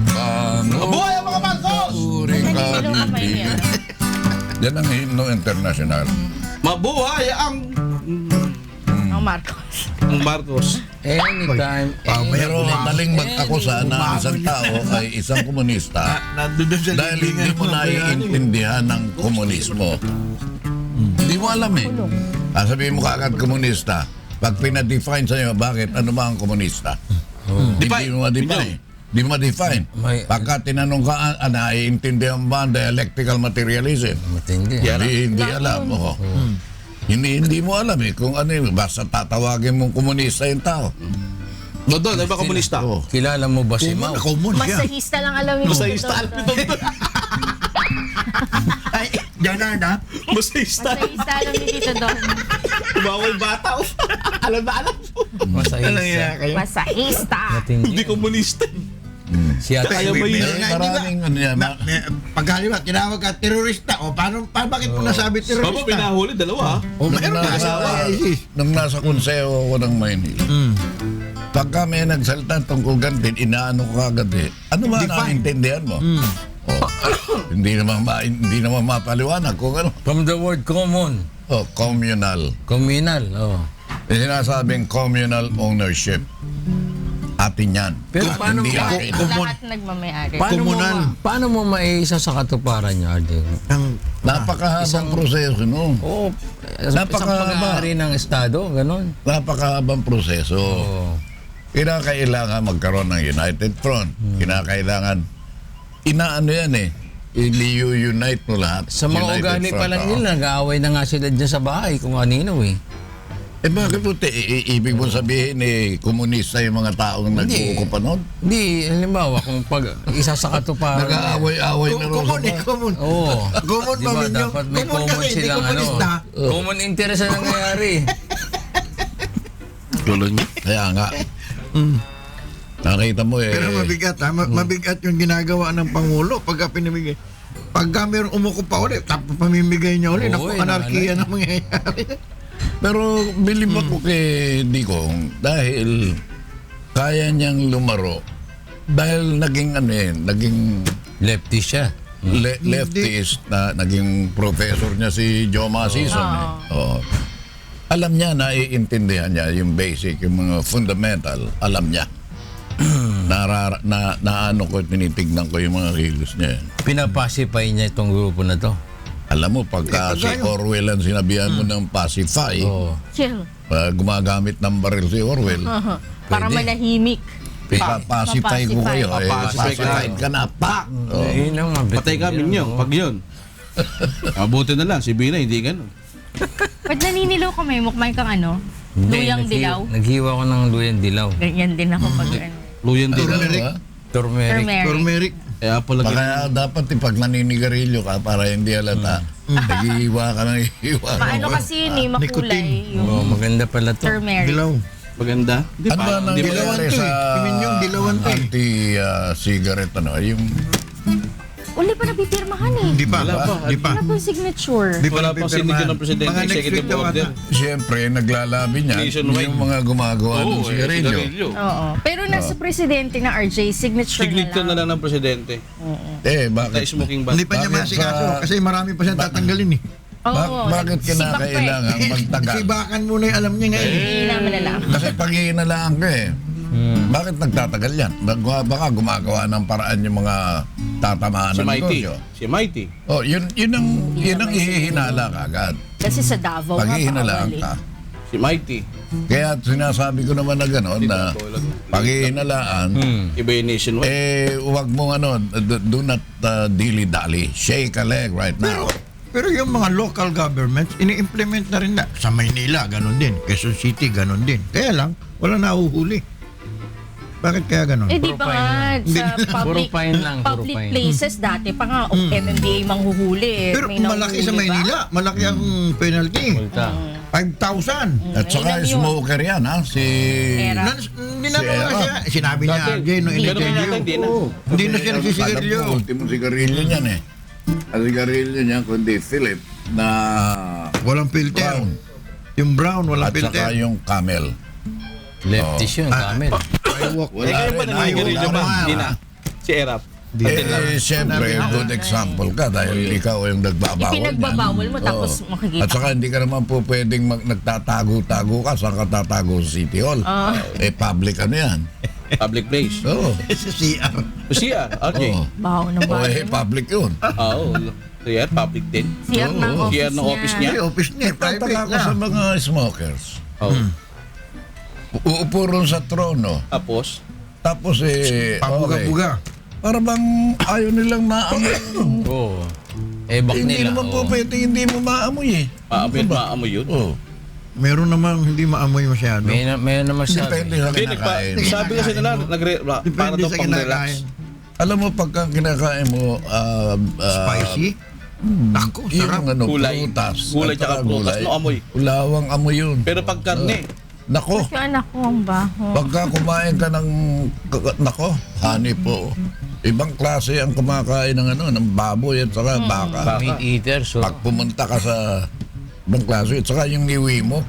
Bangon Mabuhay ang mga Marcos! uring Nagdalaw kamay niya. Yan ang himno international. Mabuhay ang... Ang mga Marcos. Ang Marcos. Anytime. Pero madaling mag-akusa na ang isang tao ay isang komunista Nandun doon sa dahil hindi mo naiintindihan ng komunismo. Hindi mo alam eh. Sabihin mo kaagad komunista. Pag pinadefine sa'yo, bakit? Ano ba ang komunista? Hindi mo ma-define. Hindi mo ma-define. Pagka tinanong ka, naiintindihan ba ang dialectical materialism? Matindi. Hindi alam. Oo. Hindi mo alam eh kung ano yun. Basta tatawagin mong komunista yung tao. Dodon, ano ba komunista? Oo. Kilala mo ba si Mao? Common siya. Masahista lang alam ni Masahista. Ay, gano'n na. Masahista. Masahista alam ni Tito Don. Bawal bata. Alam na alam. Masahista. Masahista. Matindi. Hindi komunista. Si Ate Kaya ba yun? Maraming ano yan. Pagkaliwa, tinawag ka terorista. O, bakit mo nasabi Baba, terorista? pinahuli, dalawa. O, meron ka asawa. Nung nasa konseho ako ng Maynila, pagka may nagsalita tungkol gantin, inaano ko agad eh. Ano ba naiintindihan mo? Hindi naman mapaliwanag kung ano. From the word common. Communal. Communal. Oh. Sinasabing communal ownership. Atin yan. Pero paano Hindi mo- akin. Lahat nagmamayari. Paano mo maisa sa katuparan niya, Arde? Napakahabang proseso, no? Oo. Isang pag-aari ng Estado, ganon. Napakahabang proseso. Oo. Kinakailangan magkaroon ng United Front. Kinakailangan, inaano yan eh. I-unite mo lahat. Sa mga United ugali pa Front, lang oo. nila, nag-aaway na nga sila dyan sa bahay kung kanino eh. Bakit po? Ibig mo sabihin komunista yung mga taong nag-uukupa noon? Hindi, halimbawa, kung pag isa sa katuparan. Nag-aaway-aaway na rin Common eh, sa common. Oo. Common Diba, pa ninyo. dapat may Common common kasi, hindi silang ano. komunista. Common interest na nangyayari. Kaya nga. Nakita mo eh. Pero mabigat ha, mabigat yung ginagawa ng Pangulo pagka pinamigay. Pagka mayroong umuko pa ulit, tapos pamimigay niya ulit, Oo, naku, anarkiya na mangyayari. Pero bilib ako kay Dikong dahil kaya niyang lumaro dahil naging naging Lefty siya. leftist na naging professor niya si Joe Masison. Oo. Alam niya, naiintindihan niya yung basic, yung mga fundamental, alam niya. Naano ko, tinitignan ko yung mga kilos niya. Pinapacify niya itong grupo na to. Alam mo, pagka si Orwell ang sinabihan mo ng pacify, Oo. Chill. gumagamit ng baril si Orwell, Para manahimik. pacify ko kayo. Papacify ka. Pacify ka na, pak! Yun ang mabigat Patay ka, yun, Minyong, oo. pag yun. Mabuti na lang, si Bina, hindi ganun. Pag naninilaw ka, may mukmay kang ano? Luyang dilaw. Naghiwa ko ng luyang dilaw. Ganyan din ako pag ano. Luyan din. Turmeric. Turmeric. Turmeric. Turmeric. Kaya pala Kaya dapat pag naninigarilyo ka para hindi halata, nag-iiwa ka ng iiwa. Paano kasi yun eh, makulay yung Oo, maganda pala to. turmeric. Dilaw. maganda. Di Ano ba pa, nang di ba? Dilawan nangyari to sa eh. Yung dilawan to eh. anti-cigarette yung Uli pa napipirmahan eh. Di pa. Wala pa. Di pa. Wala pa yung signature. Di pa Wala pang sinigyan ng presidente, Mga next executive week daw order. ata. siyempre naglalabi niya Nationwide. yung mga gumagawa ng Oo, sigarilyo. sigarilyo. Oo. Pero nasa presidente na RJ, signature, Signature na na lang. lang ng presidente. Bakit? Anti-smoking ban. Hindi pa niya Bakit masikaso sa- kasi marami pa siyang tatanggalin eh. Oo. Bakit nagsibak pa eh. kinakailangan magtagal? Sibakan muna yung alam niya ngayon. Hindi naman alam. Kasi pag iinalaan ka bakit nagtatagal yan? Baka gumagawa ng paraan yung mga tatamaan Si ng Mighty. negosyo. Si Mighty. Oh, yun ang ihihinala ka agad. Kasi sa Davao Pag nga ihinalaan bawal ka. eh. Si Mighty. Kaya sinasabi ko naman na gano'n na pag ihinalaan, Iba yung nationwide. huwag mo do not dilly-dally. Shake a leg right now. Pero yung mga local governments, ini-implement na rin na. Sa Maynila, ganun din. Quezon City, ganun din. Kaya lang, wala nahuhuli. Bakit kaya ganun? Eh di ba nga sa Puro public, fine lang, puro public fine. places dati pa nga MMDA manghuhuli eh. Pero May malaki sa nahuhuli ba? Maynila. Malaki ang penalty. Multa. 5,000. At saka ilan yun? smoker yan, ha? Si... Era. Hindi na Si Era. siya. Sinabi niya, Dati, RJ, no hindi. Pero ngayon in-interview. hindi na. Hindi na siya nagsisigarilyo. Alam ko, ultimo sigarilyo niyan Ang sigarilyo niya, kundi Philip na Walang filter. Brown. Yung brown, walang at saka filter. yung camel. Lefty yun, camel. Iwalk. Eh, kayo ba naninigarilyo ba? Wala. Hindi na. Si Erap. Siyempre, good example ka dahil ikaw yung nagbabawal Ipinagbabawal mo, yan. tapos makikita At saka hindi ka naman po pwedeng nagtatago-tago ka. Saan ka tatago sa City Hall? Public ano yan? Public place. Oo. Sa CR. CR, okay. Oo. Baho ng bahay. Public yun. Oo. CR, public din. CR ng Oo. office CR ng office niya. Yung office niya, private Tataka ko na. sa mga smokers. Oo. Uupo ron sa trono. Tapos, Tapos Pabuga-buga. para bang ayaw nilang maamoy. Oo. Bak Hindi nila. naman po oo. pwede hindi mo maamoy eh. maamoy yun. Oo. Meron namang hindi maamoy masyado. May naman Depende sabi. sa Hindi, kinakain. sabi kasi nila, para Depende daw sa pang relax. kinakain. Alam mo, pagka kinakain mo, Spicy? Nako, yung sarap. ano, Gulay. prutas. Gulay at tsaka saka prutas, gulay. no amoy. Ulawang amoy yun. Pero pag karne, Nako, Yung anak ko, ang baho. pagka kumain ka ng, nako, honey po. Ibang klase ang kumakain ng ano, ng baboy at saka baka. Meat eater, so. Pag pumunta ka sa ibang klase, at saka yung niwi mo.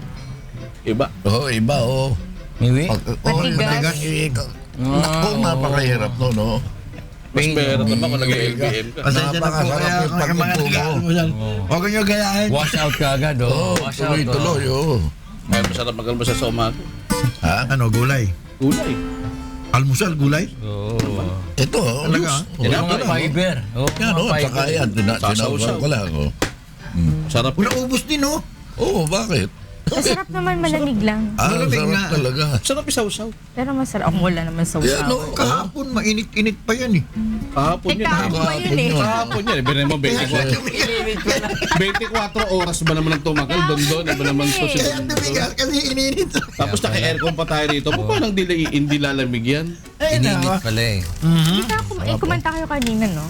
iba. Oo, iba, oo. Miwi? Matigas. Nako, napakahirap no, no? Mas meron naman kung nag-LBM ka. Pasensya na po Napakasarap kaya yung kung mga pagpupo mo. nag-aalmusal. Huwag niyo gayahin. Wash out ka agad, oh. Oo, Wash out. tuloy-tuloy, oo. Kaya masarap mag-almusal sa umaga. Ha? Ano, gulay? Gulay. Almusal, gulay? Oo. Ito, Talaga, juice. ah? Oo, Yan ang ito mga lang, oh. fiber. Oo, Yan, mga oh, at saka fiber. yan, Sasaw-saw. sinawsaw ko lang, oh. Sarap. Wala, ubos din, oh. Oo, bakit? Masarap naman, malamig lang. Malamig sarap nga. talaga. Sarap isaw-saw. Pero masarap. Ang wala naman sa Yan, usaw. oh. Kahapon, mainit-init pa yan, eh. Kahapon yun. Kahapon pa yun eh. Kahapon yun. Ibigay mo 24 oras ba naman ang tumagal? Doon. Iba naman to si Kaya tumigas kasi ininit. Tapos naka-aircon pa tayo rito. Paano hindi lalamig yan? Ay, Ininit nako. pala eh. Hindi ka kumanta kayo kanina, no?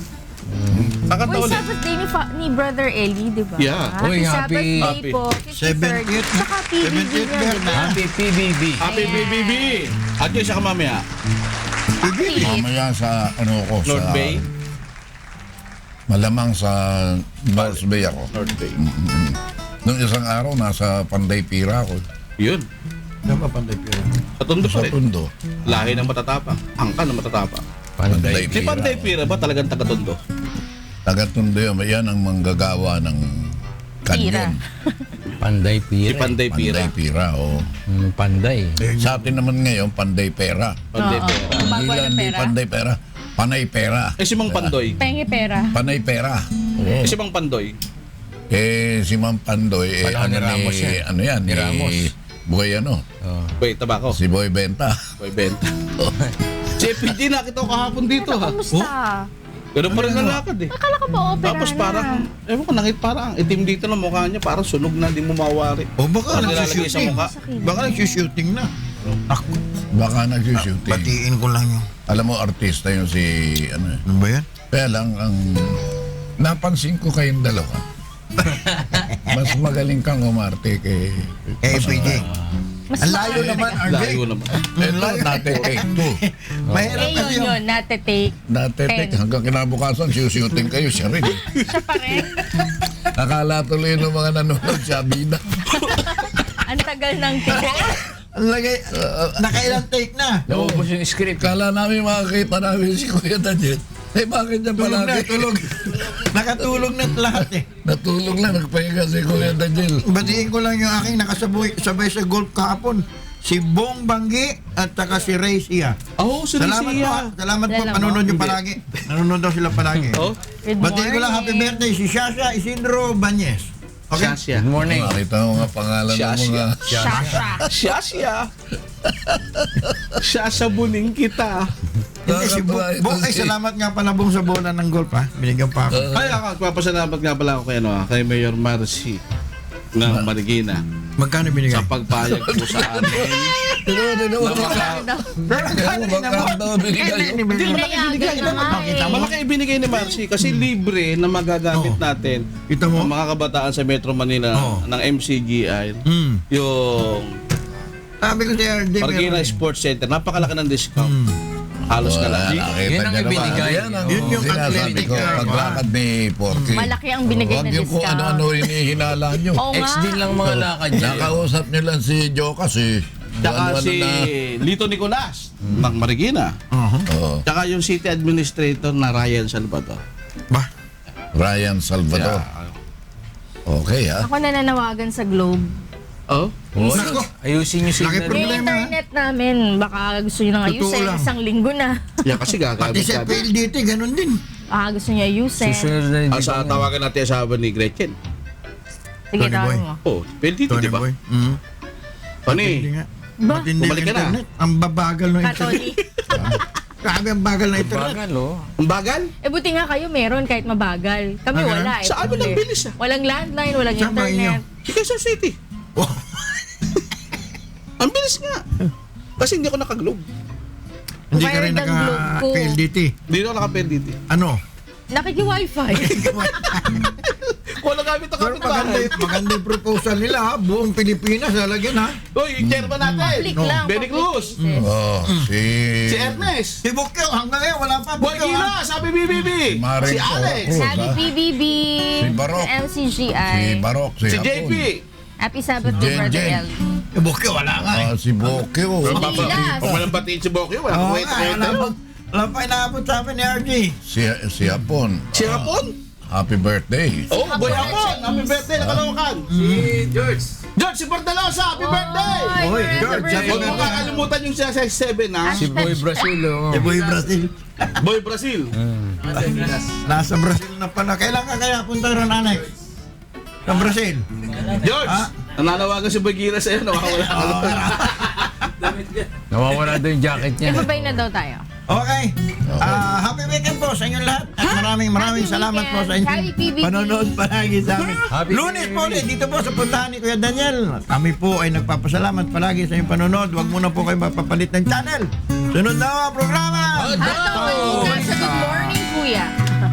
Kakanta Uy, ulit. Sabbath day ni Brother Eli, di ba? Yeah. Uy, Sabbath day happy. po. 53rd. 70th. Saka PBB 70th niya, di ba? Happy PBB. Happy BBB! At yun siya ka mamaya. Mamaya sa, ano ko, sa... North Bay? Malamang sa North Bay ako. North Bay. Nung isang araw, nasa Panday Pira ako. Yun. Saan pa panday pira? Sa Tondo pa Sa rin. Tondo. Lahi ng matatapang. Angka ng matatapang. Panday. Si Panday Pira ba talagang taga-Tondo? Taga-Tondo yun. Yan ang manggagawa ng kanyon. Panday Si pira. Panday Pira. Panday Pira, oo. Panday. Sa atin naman ngayon, Panday Pera. Panday Oo. Pera. Bago Hindi lang ng di pera. Panday Pera. Panay Pera. Eh si Mang Pandoy. Pengi pera. Panay Pera. Eh si Mang Pandoy. Si Ma'am Pandoy, Panahon ni Ramos yan. ano yan, Ni Ramos. Boy ano, Oh. Boy, tabako. si Boy Benta. Boy Benta. Si FPG nakita ko kahapon dito ha. Kamusta? Ganun pa rin ang lakad eh. Akala ko ba opera Tapos na? parang, ewan ko, nakit parang itim dito na mukha niya, parang sunog na, di mo mawari. O baka Parang nilalagay sa nagsushooting. mukha. Baka nagsushooting na. Ako, Baka nagsushooting. batiin ko lang yung... Alam mo, artista yun si, ano, Ano ba yan? kaya lang, ang napansin ko kayong dalawa. Mas magaling kang umarte kay... Eh, PJ. Mas Ang layo naman, RJ. Layo naman. Ito, natin take two. Mahirap Eh, kasi yung... yun, nate-take. Natin hanggang kinabukasan, shooting kayo, siya rin. Siya pa rin. Akala tuloy ng mga nanonood sa Abida. Ang tagal ng take. Ang lagay... Nakailang take na. Naubos yung script. Kala namin makakita namin si Kuya Daniel. Eh, bakit niya Tulog na, palagi? tulog. Nakatulog na lahat eh. Natulog lang, nagpahinga si Kuya Daniel. Batiin ko lang yung aking sabay sa golf kahapon. Si Bong Banggi at saka si Ray Sia. Oh, si Salamat po. Rizia. Salamat po. Salamat. Panonood nyo palagi. Nanonood daw sila palagi. Oh, Good Batiin ko lang happy morning. birthday si Shasha Isidro Banyes. Okay? Shasha. Good morning. Nakita mo nga pangalan ng mga... Shasha. Shasha. Sasabunin kita. Hindi, si Bong. Bong, ay salamat nga pala Bong sa bola ng golf ha. Binigyan pa ako. Ay, ako, papasalamat nga pala ako kay, kay Mayor Marcy ng Marikina Magkano binigay? sa pagpayag po sa amin. Tinuwa. Hindi, Pinayagan na nga eh. malaki ibinigay ni Marcy kasi libre na magagamit natin Kita mo? ang mga kabataan sa Metro Manila ng MCGI. Hmm. Yung Sabi ko si RJ. Marikina Sports Center, napakalaki ng discount. Halos kalahati. Yun ang ibinigay. Yun yung athletic sinasabi ko, na- paglakad ni Porky. Malaki ang binigay Huwag na yung kung discount. ano-ano hinihinala nyo. Oo Ex nga. din lang mga lakad niya. Nakausap nyo lang si Joka, si Tsaka Ano-ano si na. Lito Nicolas ng Marikina. Oo. Tsaka yung City Administrator na Ryan Salvador. Ba? Ryan Salvador. Okay, ha? Ako nananawagan sa Globe. Oh? Oh, Nako. ayusin nyo Laki signal. Yung problema. internet namin, baka gusto nyo nang Totoo ayusin. lang. Isang linggo na. Yeah, kasi Pati gagamit sa natin. PLDT, ganun din. Baka gusto nyo ayusin. Susunod na dito. Sa tawagan natin asawa ni Gretchen. Sige, Tony tawag Boy. mo. Oh, PLDT, Tony di ba? Boy. Matindi Pani, nga. Ba? Matindi ang Bumalik ka na. internet. Ang babagal ng internet. Katoli. Grabe ang bagal ng internet. Bagal, oh. ang bagal? Eh, buti nga kayo meron kahit mabagal. Kami Ah, wala eh. Sa amin ang Hindi. bilis, ah. Walang landline, walang Saan ba inyo? internet. Si Quezon City. Oh, Ang bilis nga. Kasi hindi ako naka-globe. hindi ka rin Wired ang globe ko. naka-PLDT. Hindi ako naka-PLDT. Ano? Nakiki-wifi. Wala gamit ang Pero kapit maganda, bahay. maganda yung proposal nila ha. Buong Pilipinas lalagyan ha. Uy, yung chairman natin. Public lang. Benny public Cruz. places. Oh, Si Ernest. Si Bukyo, hanggang ngayon wala pa Boy Bukyo ha. Gila, sabi BBB. Maring Si Alex. Cruz, Happy ha? PBB. Si Barok. Sa MCGI. Si Barok, si Si Hapon. JP. Happy Sabbath Si to Brother Jen. Ellie. Si Bukyo wala nga eh. Si Bokyo. Gilas. Pag walang batiin si Bokyo, wala Oo kang nga, kwenta. wala pa inaabot sa amin ni RG. Si Hapon. Si Hapon? Happy birthday. Oh, boy Hapon. Happy birthday, nakalawakan. Si George. George, si Bordalosa, happy birthday. Oy, Oy, George, happy happy Huwag mo birthday. kakalimutan yung siya 7 ha. Si Boy Brazil, oh. Si Boy Brazil. Boy Brazil. Nasa Brazil na pala. Kailan ka kaya punta ron, Alex? Sa Brazil. George, nananawagan si Boy Gira sa'yo, nawawala ka lang. Nawawala daw yung jacket niya. Ibabay na daw tayo. Okay. Happy weekend po sa inyong lahat. At maraming Happy salamat po sa weekend. inyong Happy PBB. panonood palagi sa amin. Happy Lunes po PBB. ulit dito po sa puntahan ni Kuya Daniel. Kami po ay nagpapasalamat palagi sa inyong panonood. Huwag muna po kayo mapapalit ng channel. Sunod na ang programa. At ako, sa Good Morning, Kuya.